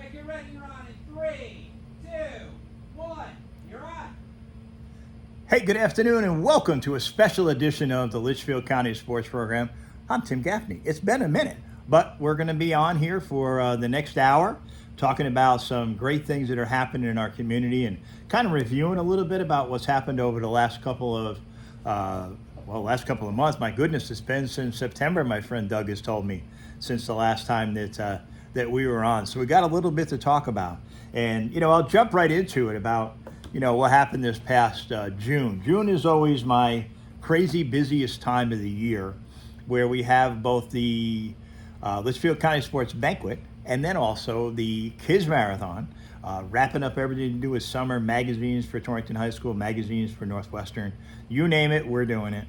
right, get ready and run in 3, 2, 1. You're on. Hey, good afternoon and welcome to a special edition of the Litchfield County Sports Program. I'm Tim Gaffney. It's been a minute, but we're going to be on here for the next hour talking about some great things that are happening in our community and kind of reviewing a little bit about what's happened over the last couple of months. My goodness, it's been since September, my friend Doug has told me, since the last time that we were on. So we got a little bit to talk about. And, I'll jump right into it about, what happened this past June. June is always my crazy busiest time of the year, where we have both the Litchfield County Sports Banquet and then also the Kids Marathon, wrapping up everything to do with summer, magazines for Torrington High School, magazines for Northwestern. You name it, we're doing it.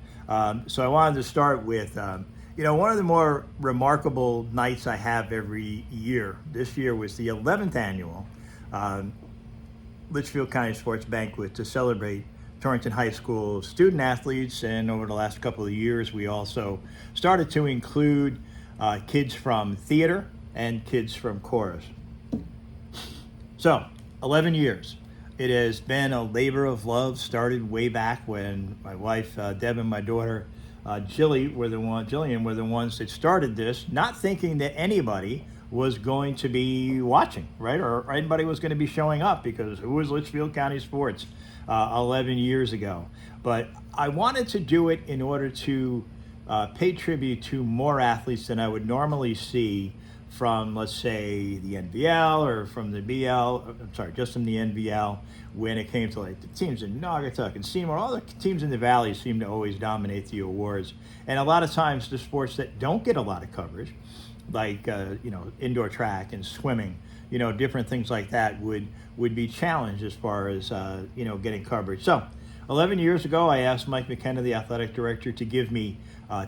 So I wanted to start with, one of the more remarkable nights I have every year. This year was the 11th annual Litchfield County Sports Banquet to celebrate Torrington High School student athletes, and over the last couple of years we also started to include kids from theater and kids from chorus. So 11 years. It has been a labor of love. Started way back when my wife Deb and my daughter Jillian were the ones that started this, not thinking that anybody was going to be watching, right? Or anybody was going to be showing up, because who was Litchfield County Sports 11 years ago? But I wanted to do it in order to pay tribute to more athletes than I would normally see from, let's say, the NVL or from the just from the NVL, when it came to like the teams in Naugatuck and Seymour. All the teams in the Valley seem to always dominate the awards. And a lot of times the sports that don't get a lot of coverage, like indoor track and swimming, different things like that would be challenged as far as getting coverage. So 11 years ago, I asked Mike McKenna, the athletic director, to give me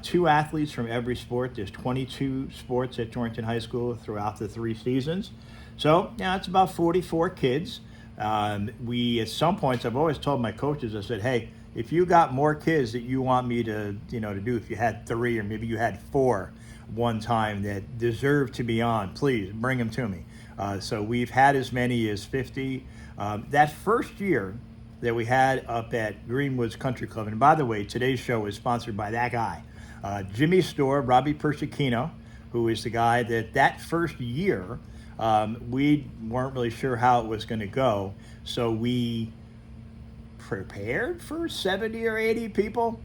2 athletes from every sport. There's 22 sports at Torrington High School throughout the 3 seasons. So it's about 44 kids. We, at some points, I've always told my coaches, I said, hey, if you got more kids that you want me to do, if you had 3 or maybe you had 4 one time that deserve to be on, please bring them to me. So we've had as many as 50. That first year that we had up at Greenwoods Country Club, and by the way, today's show is sponsored by that guy, Jimmy Store, Robbie Persichino, who is the guy that first year we weren't really sure how it was going to go, so we prepared for 70 or 80 people.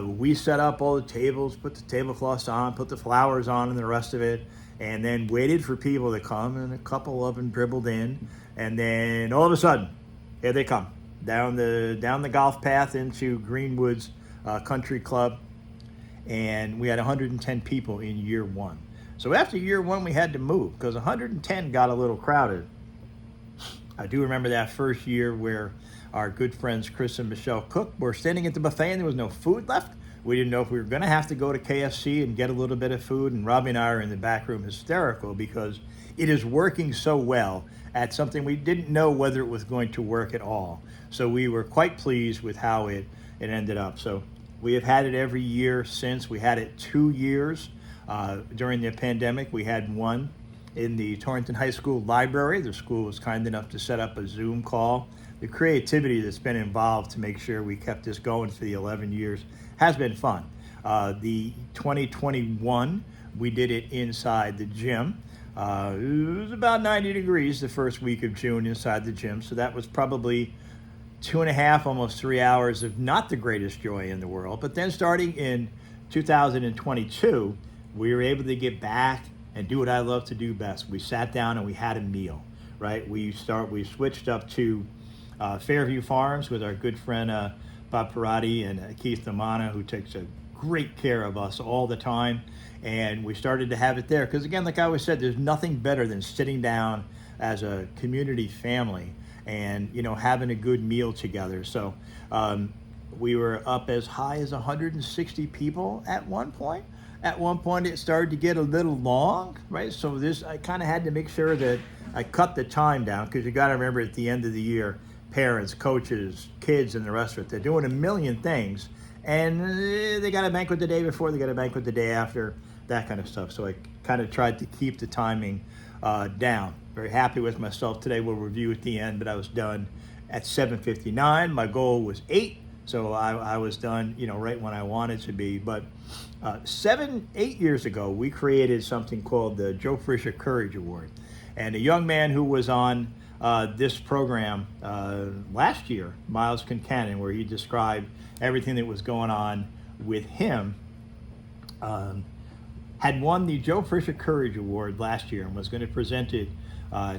We set up all the tables, put the tablecloths on, put the flowers on and the rest of it, and then waited for people to come, and a couple of them dribbled in, and then all of a sudden, here they come, down the golf path into Greenwoods Country Club, and we had 110 people in year 1. So after year 1, we had to move, because 110 got a little crowded. I do remember that first year where our good friends Chris and Michelle Cook were standing at the buffet and there was no food left. We didn't know if we were going to have to go to KFC and get a little bit of food, and Robbie and I are in the back room hysterical because it is working so well at something we didn't know whether it was going to work at all. So we were quite pleased with how it ended up. So we have had it every year since. We had it 2 years during the pandemic. We had one in the Torrington High School library. The school was kind enough to set up a Zoom call. The creativity that's been involved to make sure we kept this going for the 11 years has been fun. The 2021, we did it inside the gym. It was about 90 degrees the first week of June inside the gym, so that was probably 2.5, almost 3 hours of not the greatest joy in the world. But then starting in 2022, we were able to get back and do what I love to do best. We sat down and we had a meal, right? We switched up to Fairview Farms with our good friend Bob Parati and Keith Damana, who takes a great care of us all the time. And we started to have it there because, again, like I always said, there's nothing better than sitting down as a community family and having a good meal together. So we were up as high as 160 people at one point. At one point it started to get a little long, right? So I kind of had to make sure that I cut the time down, because you got to remember, at the end of the year, parents, coaches, kids, and the rest of it, they're doing a million things, and they got a banquet the day before, they got a banquet the day after, that kind of stuff. So I kind of tried to keep the timing down. Very happy with myself today. We'll review at the end, but I was done at 7:59. My goal was 8, so I was done, right when I wanted to be. But 8 years ago, we created something called the Joe Frischer Courage Award. And a young man who was on this program last year, Miles Concannon, where he described everything that was going on with him, had won the Joe Frischer Courage Award last year and was going to present it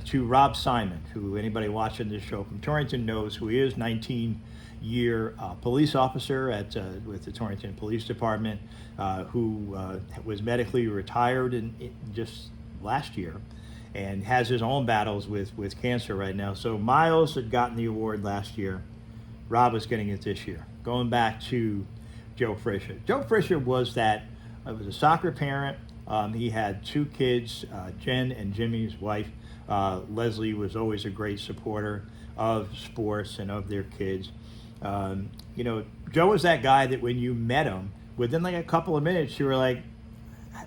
to Rob Simon, who anybody watching this show from Torrington knows who he is, 19-year police officer with the Torrington Police Department, who was medically retired just last year and has his own battles with cancer right now. So Miles had gotten the award last year. Rob was getting it this year. Going back to Joe Frischer. Joe Frischer was a soccer parent. He had 2 kids, Jen and Jimmy's wife. Leslie was always a great supporter of sports and of their kids. Joe was that guy that when you met him, within like a couple of minutes, you were like,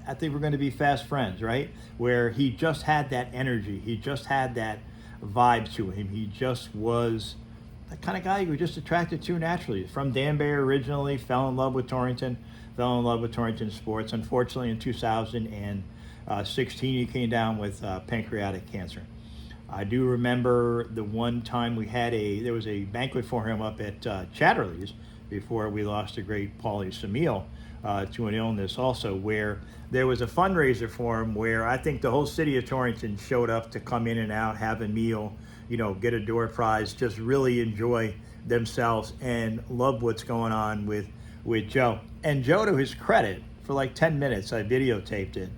I think we're going to be fast friends, right? Where he just had that energy. He just had that vibe to him. He just was the kind of guy you were just attracted to naturally. From Danbury originally, fell in love with Torrington sports. Unfortunately, in 2016, he came down with pancreatic cancer. I do remember the one time there was a banquet for him up at Chatterley's before we lost the great Paulie Samil to an illness also, where there was a fundraiser for him where I think the whole city of Torrington showed up to come in and out, have a meal, get a door prize, just really enjoy themselves and love what's going on with Joe. And Joe, to his credit, for like 10 minutes, I videotaped it,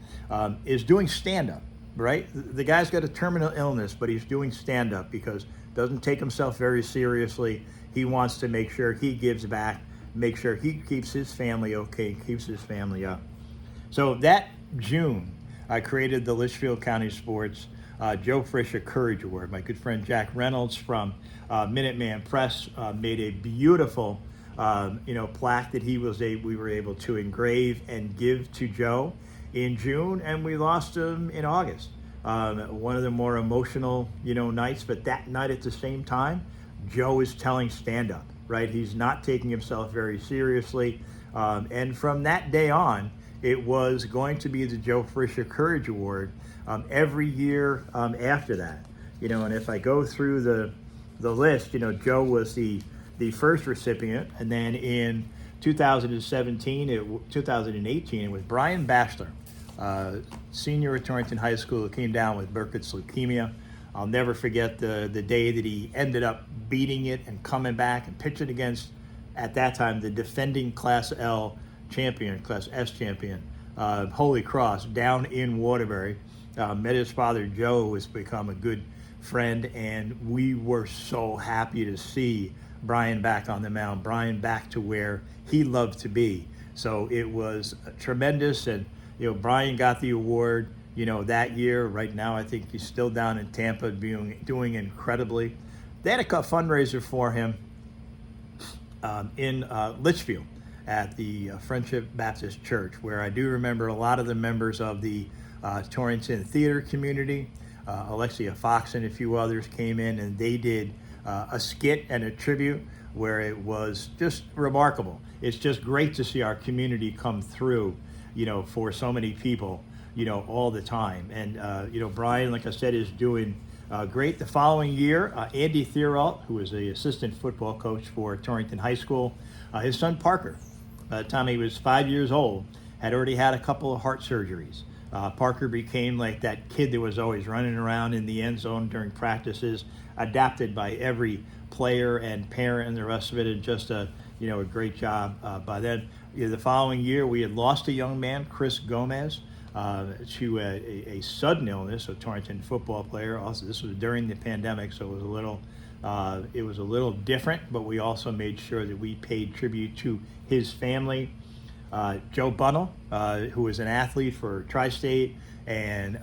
is doing stand-up, right? The guy's got a terminal illness, but he's doing stand-up because doesn't take himself very seriously. He wants to make sure he gives back, make sure he keeps his family okay, keeps his family up. So that June, I created the Litchfield County Sports Joe Frischer Courage Award. My good friend Jack Reynolds from Minuteman Press made a beautiful plaque that we were able to engrave and give to Joe in June, and we lost him in August. One of the more emotional, nights, but that night at the same time, Joe is telling stand-up, right? He's not taking himself very seriously. And from that day on, it was going to be the Joe Frischer Courage Award every year after that. And if I go through the list, Joe was the first recipient, and then in 2018, it was Brian Bachelor, senior at Torrington High School, who came down with Burkitt's leukemia. I'll never forget the day that he ended up beating it and coming back and pitching against, at that time, the defending Class S champion, Holy Cross, down in Waterbury. Met his father, Joe, who has become a good friend, and we were so happy to see Brian back on the mound, Brian back to where he loved to be. So it was tremendous, and Brian got the award that year. Right now, I think he's still down in Tampa doing incredibly. They had a fundraiser for him in Litchfield at the Friendship Baptist Church, where I do remember a lot of the members of the Torrington theater community, Alexia Fox and a few others came in, and they did a skit and a tribute where it was just remarkable. It's just great to see our community come through, for so many people, all the time. And, Brian, like I said, is doing great. The following year, Andy Thieralt, who was the assistant football coach for Torrington High School, his son Parker, by the time he was 5 years old, had already had a couple of heart surgeries. Parker became like that kid that was always running around in the end zone during practices, adapted by every player and parent and the rest of it, and just a great job by then. The following year, we had lost a young man, Chris Gomez, to a sudden illness, a Torrington football player. Also, this was during the pandemic, so it was a little different, but we also made sure that we paid tribute to his family. Joe Bunnell, who was an athlete for Tri-State and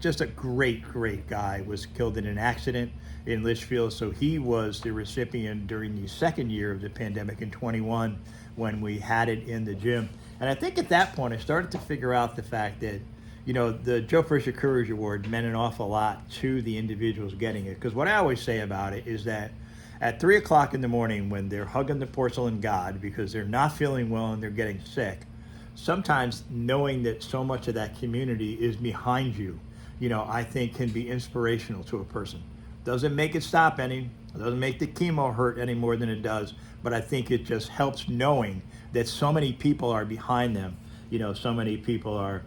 just a great guy, was killed in an accident in Litchfield. So he was the recipient during the second year of the pandemic in 21 when we had it in the gym. And I think at that point I started to figure out the fact that, the Joe Fisher Courage Award meant an awful lot to the individuals getting it. Because what I always say about it is that at 3 o'clock in the morning, when they're hugging the porcelain god because they're not feeling well and they're getting sick, sometimes knowing that so much of that community is behind you, I think can be inspirational to a person. Doesn't make it stop any, doesn't make the chemo hurt any more than it does, but I think it just helps knowing that so many people are behind them. So many people are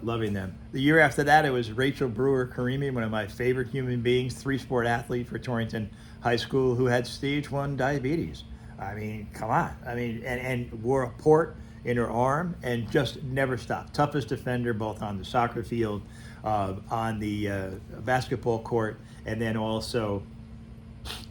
loving them. The year after that, it was Rachel Brewer-Karimi, one of my favorite human beings, 3-sport athlete for Torrington High School, who had stage 1 diabetes. I mean, come on. I mean, and wore a port in her arm and just never stopped. Toughest defender, both on the soccer field, on the basketball court, and then also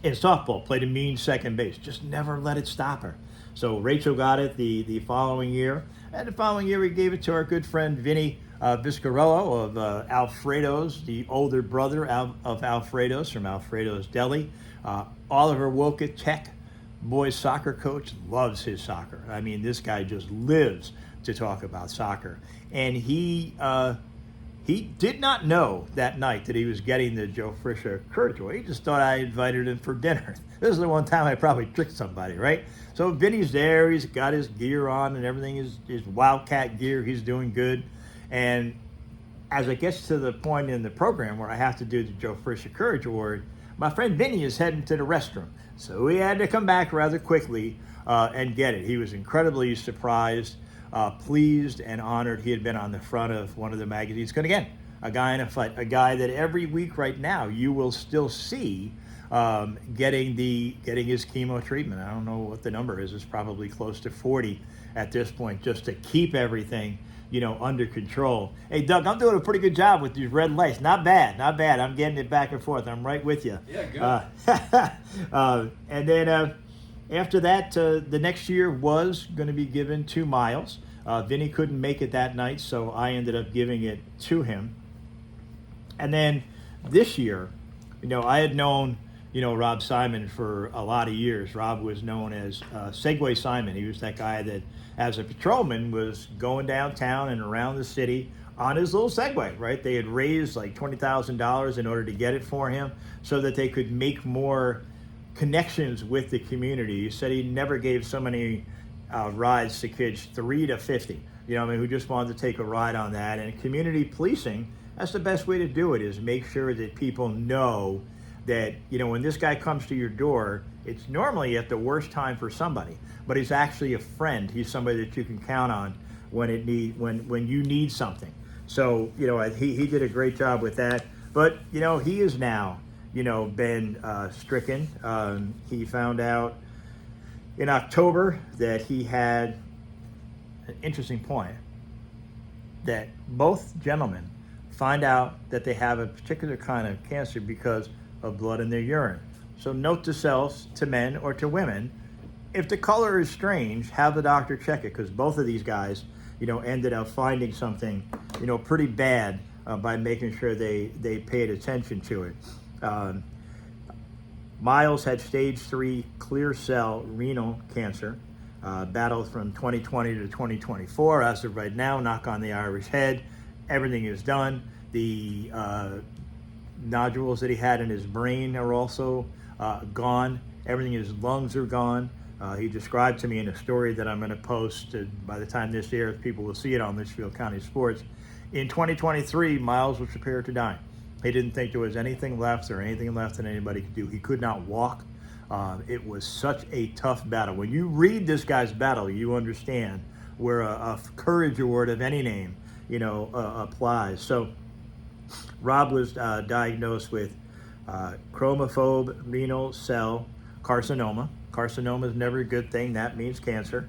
in softball. Played a mean second base. Just never let it stop her. So Rachel got it the following year. And the following year, we gave it to our good friend Vinny Viscarello of Alfredo's, the older brother of Alfredo's from Alfredo's Deli. Oliver Wokic, boys soccer coach, loves his soccer. I mean, this guy just lives to talk about soccer. And he did not know that night that he was getting the Joe Fisher Courage Award. He just thought I invited him for dinner. This is the one time I probably tricked somebody, right? So Vinny's there. He's got his gear on and everything is Wildcat gear. He's doing good. And as it gets to the point in the program where I have to do the Joe Fisher Courage Award, my friend Vinny is heading to the restroom. So he had to come back rather quickly and get it. He was incredibly surprised, pleased, and honored. He had been on the front of one of the magazines. And again, a guy in a fight, a guy that every week right now you will still see getting his chemo treatment. I don't know what the number is. It's probably close to 40 at this point, just to keep everything under control. Hey, Doug, I'm doing a pretty good job with these red lights. Not bad. I'm getting it back and forth. I'm right with you. Yeah, good. And then after that, the next year was going to be given to Miles. Vinny couldn't make it that night, so I ended up giving it to him. And then this year, I had known, Rob Simon for a lot of years. Rob was known as Segway Simon. He was that guy that, as a patrolman, was going downtown and around the city on his little Segway, right? They had raised like $20,000 in order to get it for him so that they could make more connections with the community. He said he never gave so many rides to kids, 3 to 50, who just wanted to take a ride on that. And community policing, that's the best way to do it, is make sure that people know that, when this guy comes to your door, it's normally at the worst time for somebody, but he's actually a friend. He's somebody that you can count on when you need something. So, he did a great job with that. But, he is now, been stricken. He found out in October that he had an interesting point, that both gentlemen find out that they have a particular kind of cancer because of blood in their urine. So note to self, to men or to women, if the color is strange, have the doctor check it, because both of these guys, ended up finding something, pretty bad by making sure they paid attention to it. Miles had stage 3 clear cell renal cancer, battled from 2020 to 2024. As of right now, knock on the Irish head, everything is done. The nodules that he had in his brain are also gone. Everything in his lungs are gone. He described to me in a story that I'm going to post by the time this airs, people will see it on Litchfield County Sports. In 2023, Miles was prepared to die. He didn't think there was anything left or anything left that anybody could do. He could not walk. It was such a tough battle. When you read this guy's battle, you understand where a courage award of any name, applies. So Rob was diagnosed with chromophobe renal cell carcinoma. Carcinoma is never a good thing. That means cancer.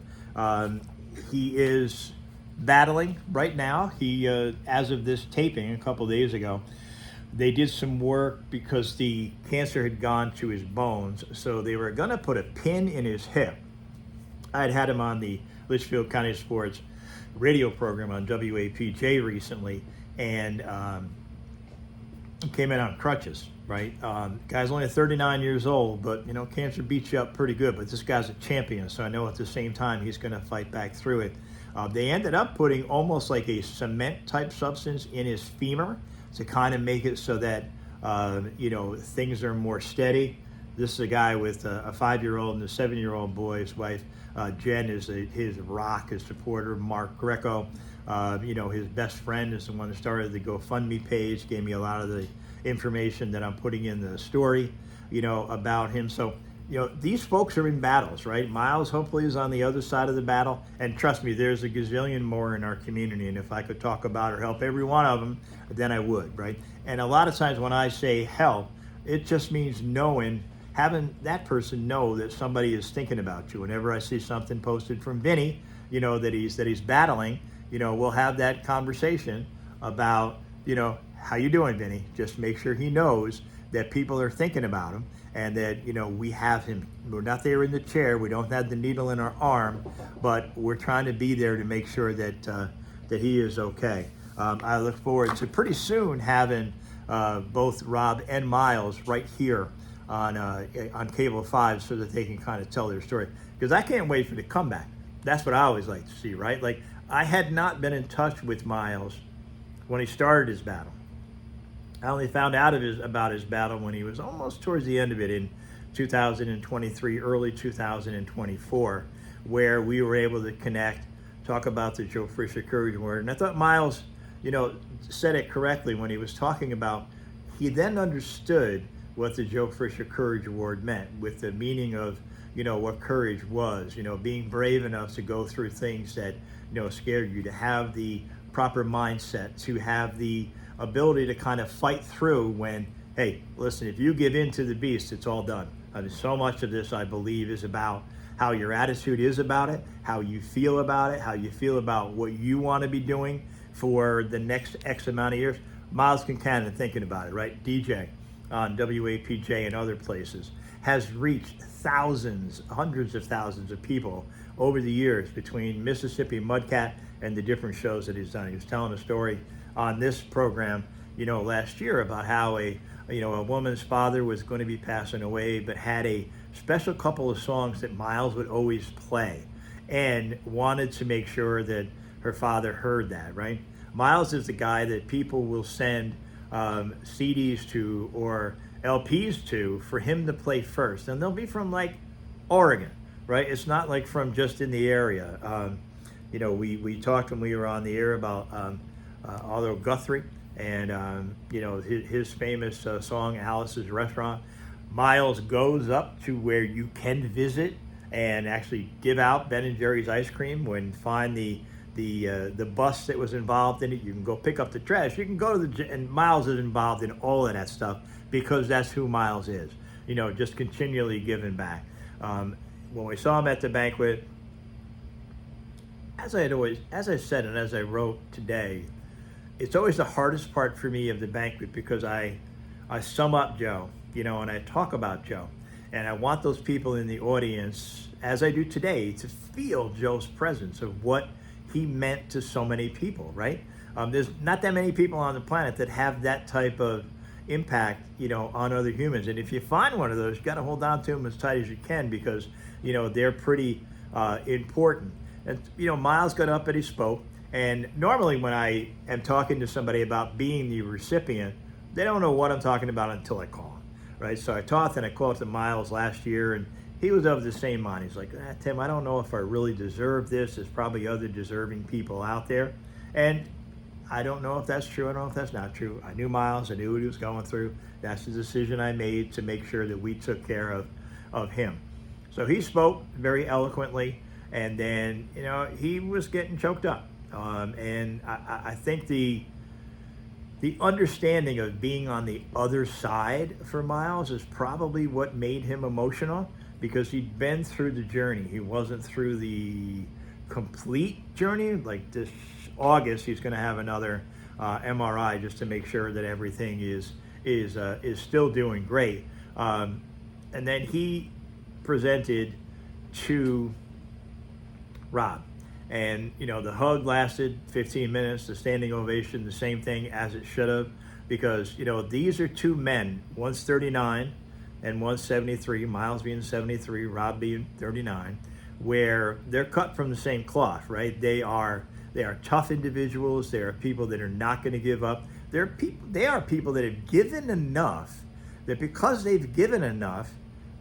He is battling right now. He, as of this taping a couple days ago, they did some work because the cancer had gone to his bones. So they were going to put a pin in his hip. I had him on the Litchfield County Sports radio program on WAPJ recently, and he came in on crutches, right? Guy's only 39 years old, but, cancer beats you up pretty good. But this guy's a champion, so I know at the same time he's going to fight back through it. They ended up putting almost like a cement type substance in his femur to kind of make it so that things are more steady. This is a guy with a 5-year-old and a 7-year-old boy. His wife Jen is his rock, his supporter. Mark Greco, his best friend, is the one that started the GoFundMe page. Gave me a lot of the information that I'm putting in the story, about him. So, these folks are in battles, right? Miles hopefully is on the other side of the battle. And trust me, there's a gazillion more in our community. And if I could talk about or help every one of them, then I would, right? And a lot of times when I say help, it just means having that person know that somebody is thinking about you. Whenever I see something posted from Vinny, that he's battling, we'll have that conversation about, how you doing, Vinny? Just make sure he knows that people are thinking about him and that, we have him. We're not there in the chair. We don't have the needle in our arm, but we're trying to be there to make sure that that he is okay. I look forward to pretty soon having both Rob and Miles right here on Cable 5 so that they can kind of tell their story. Because I can't wait for the comeback. That's what I always like to see, right? Like, I had not been in touch with Miles when he started his battle. I only found out about his battle when he was almost towards the end of it in 2023, early 2024, where we were able to connect, talk about the Joe Fisher Courage Award. And I thought Miles, said it correctly when he was talking about, he then understood what the Joe Fisher Courage Award meant, with the meaning of, what courage was, being brave enough to go through things that, scared you, to have the proper mindset, to have the ability to kind of fight through when, hey, listen, if you give in to the beast, it's all done. I mean, so much of this, I believe, is about how your attitude is about it, how you feel about it, how you feel about what you want to be doing for the next X amount of years. Miles Kincannon thinking about it, right? DJ on WAPJ and other places has reached thousands, hundreds of thousands of people over the years between Mississippi Mudcat and the different shows that he's done. He was telling a story on this program, last year about how a woman's father was going to be passing away, but had a special couple of songs that Miles would always play and wanted to make sure that her father heard that, right? Miles is the guy that people will send CDs to or LPs to for him to play first. And they'll be from like Oregon, right? It's not like from just in the area. We talked when we were on the air about Aldo Guthrie and, his famous song, Alice's Restaurant. Miles goes up to where you can visit and actually give out Ben and Jerry's ice cream. When find the bus that was involved in it, you can go pick up the trash. You can go to and Miles is involved in all of that stuff because that's who Miles is. Just continually giving back. When we saw him at the banquet, as I said and as I wrote today, it's always the hardest part for me of the banquet because I sum up Joe, and I talk about Joe. And I want those people in the audience, as I do today, to feel Joe's presence of what he meant to so many people, right? There's not that many people on the planet that have that type of impact, on other humans. And if you find one of those, you got to hold on to them as tight as you can because, they're pretty important. And, Miles got up and he spoke. And normally when I am talking to somebody about being the recipient, they don't know what I'm talking about until I call them, right? So I talked and I called to Miles last year, and he was of the same mind. He's like, Tim, I don't know if I really deserve this. There's probably other deserving people out there. And I don't know if that's true. I don't know if that's not true. I knew Miles. I knew what he was going through. That's the decision I made to make sure that we took care of him. So he spoke very eloquently, and then, he was getting choked up. And I think the understanding of being on the other side for Miles is probably what made him emotional, because he'd been through the journey. He wasn't through the complete journey. Like this August, he's going to have another MRI just to make sure that everything is still doing great. And then he presented to Rob. And, the hug lasted 15 minutes, the standing ovation, the same thing as it should have, because, these are two men, one's 39 and one's 73, Miles being 73, Rob being 39, where they're cut from the same cloth, right? They are tough individuals. They are people that are not going to give up. They are people that have given enough that because they've given enough,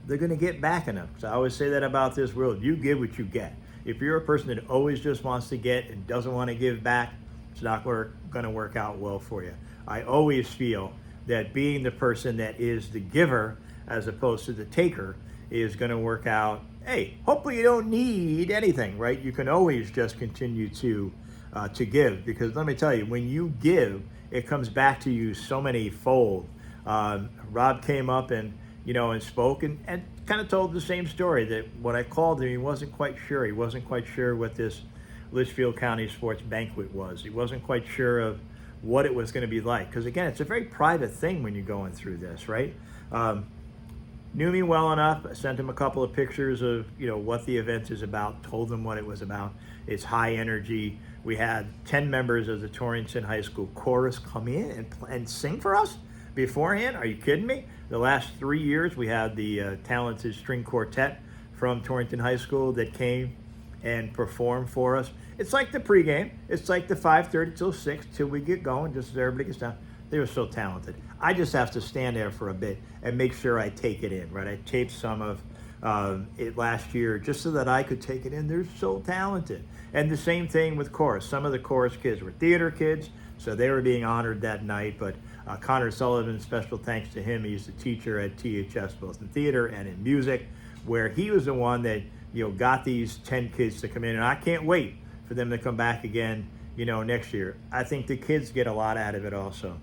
they're going to get back enough. So I always say that about this world. You give what you get. If you're a person that always just wants to get and doesn't want to give back, it's not going to work out well for you. I always feel that being the person that is the giver as opposed to the taker is going to work out. Hey, hopefully you don't need anything, right? You can always just continue to give, because let me tell you, when you give, it comes back to you so many fold. Rob came up and spoke and kind of told the same story, that when I called him, he wasn't quite sure. He wasn't quite sure what this Litchfield County Sports Banquet was. He wasn't quite sure of what it was going to be like. Because again, it's a very private thing when you're going through this, right? Knew me well enough. I sent him a couple of pictures of what the event is about, told him what it was about. It's high energy. We had 10 members of the Torrington High School chorus come in and sing for us beforehand. Are you kidding me? The last 3 years, we had the talented string quartet from Torrington High School that came and performed for us. It's like the pregame. It's like the 5:30 till 6 till we get going, just as everybody gets down. They were so talented. I just have to stand there for a bit and make sure I take it in, right? I taped some of it last year just so that I could take it in. They're so talented. And the same thing with chorus. Some of the chorus kids were theater kids, so they were being honored that night. But Connor Sullivan, special thanks to him. He's the teacher at THS, both in theater and in music, where he was the one that got these 10 kids to come in. And I can't wait for them to come back again, next year. I think the kids get a lot out of it also.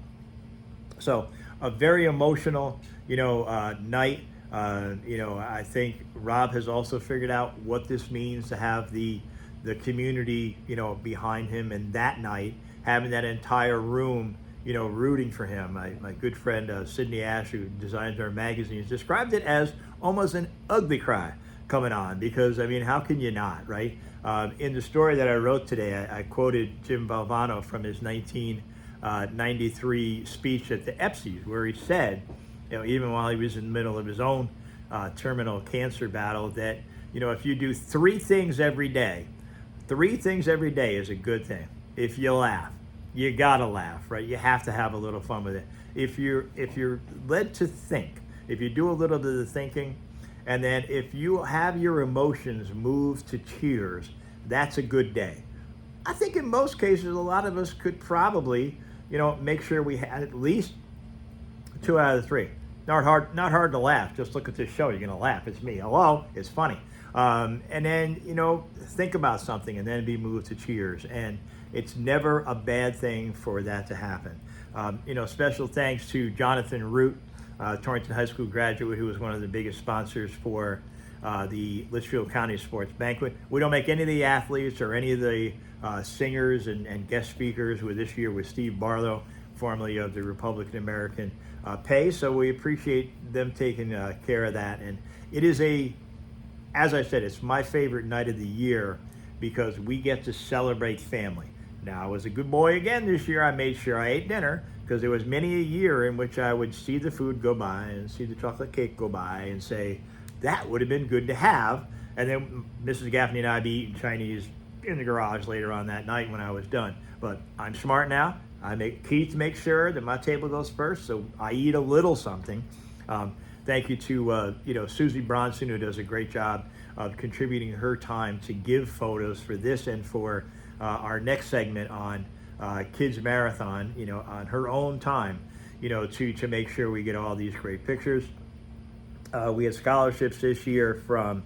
So a very emotional, night. I think Rob has also figured out what this means to have the community, behind him. And that night, having that entire room, rooting for him. My good friend Sydney Ash, who designs our magazines, described it as almost an ugly cry coming on, because how can you not, right? In the story that I wrote today, I quoted Jim Valvano from his 1993 speech at the EPSIs, where he said, even while he was in the middle of his own terminal cancer battle, that if you do three things every day is a good thing. If you laugh, you gotta laugh, right? You have to have a little fun with it. If you're led to think, if you do a little bit of thinking, and then if you have your emotions move to tears, that's a good day. I think in most cases, a lot of us could probably, make sure we had at least 2 out of 3. Not hard to laugh. Just look at this show. You're gonna laugh. It's me. Hello. It's funny. And then think about something, and then be moved to tears. And it's never a bad thing for that to happen. Special thanks to Jonathan Root, Torrington High School graduate, who was one of the biggest sponsors for the Litchfield County Sports Banquet. We don't make any of the athletes or any of the singers and guest speakers. With this year with Steve Barlow, formerly of the Republican American pay. So we appreciate them taking care of that. And it is as I said, it's my favorite night of the year because we get to celebrate family. Now, I was a good boy again this year. I made sure I ate dinner, because there was many a year in which I would see the food go by and see the chocolate cake go by and say, that would have been good to have. And then Mrs. Gaffney and I be eating Chinese in the garage later on that night when I was done. But I'm smart now. I make Keith make sure that my table goes first, so I eat a little something. Thank you to Susie Bronson, who does a great job of contributing her time to give photos for this and for our next segment on Kids Marathon, on her own time, to make sure we get all these great pictures. We had scholarships this year from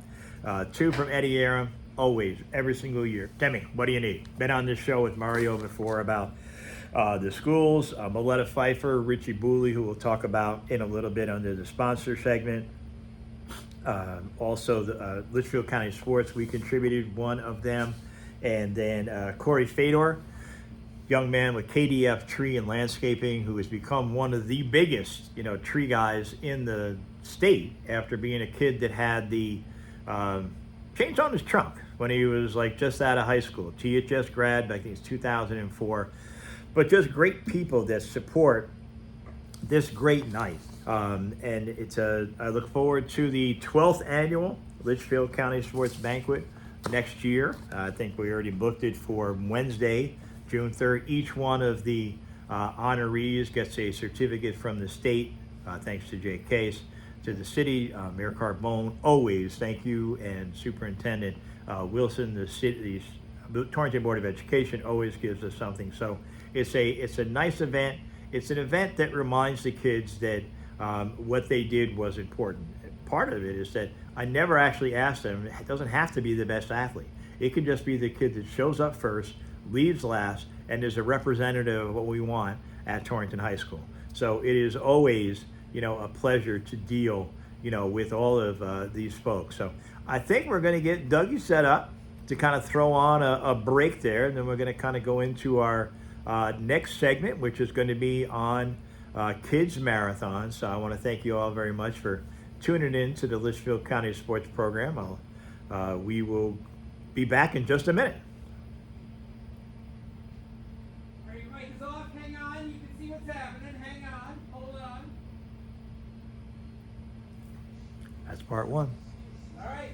2 from Eddie Aram, always, every single year. Demi, what do you need? Been on this show with Mario before about the schools. Moletta Pfeiffer, Richie Booley, who we'll talk about in a little bit under the sponsor segment. Also, the Litchfield County Sports, we contributed one of them. And then Corey Fedor, young man with KDF Tree and Landscaping, who has become one of the biggest, tree guys in the state after being a kid that had the chains on his trunk when he was just out of high school. THS grad, I think it's 2004. But just great people that support this great night. And it's I look forward to the 12th annual Litchfield County Sports Banquet. next year. I think we already booked it for Wednesday, June 3rd. Each one of the honorees gets a certificate from the state, thanks to Jay Case. To the city, Mayor Carbone, always thank you, and Superintendent Wilson, the Torrington Board of Education always gives us something. So it's a nice event. It's an event that reminds the kids that what they did was important. Part of it is that I never actually asked them, it doesn't have to be the best athlete. It could just be the kid that shows up first, leaves last, and is a representative of what we want at Torrington High School. So it is always, a pleasure to deal, with all of these folks. So I think we're going to get Dougie set up to kind of throw on a break there, and then we're going to kind of go into our next segment, which is going to be on Kids Marathon. So I want to thank you all very much for tuning in to the Litchfield County Sports Program. We will be back in just a minute. All right, your mic is off. Hang on. You can see what's happening. Hang on. Hold on. That's part one. All right.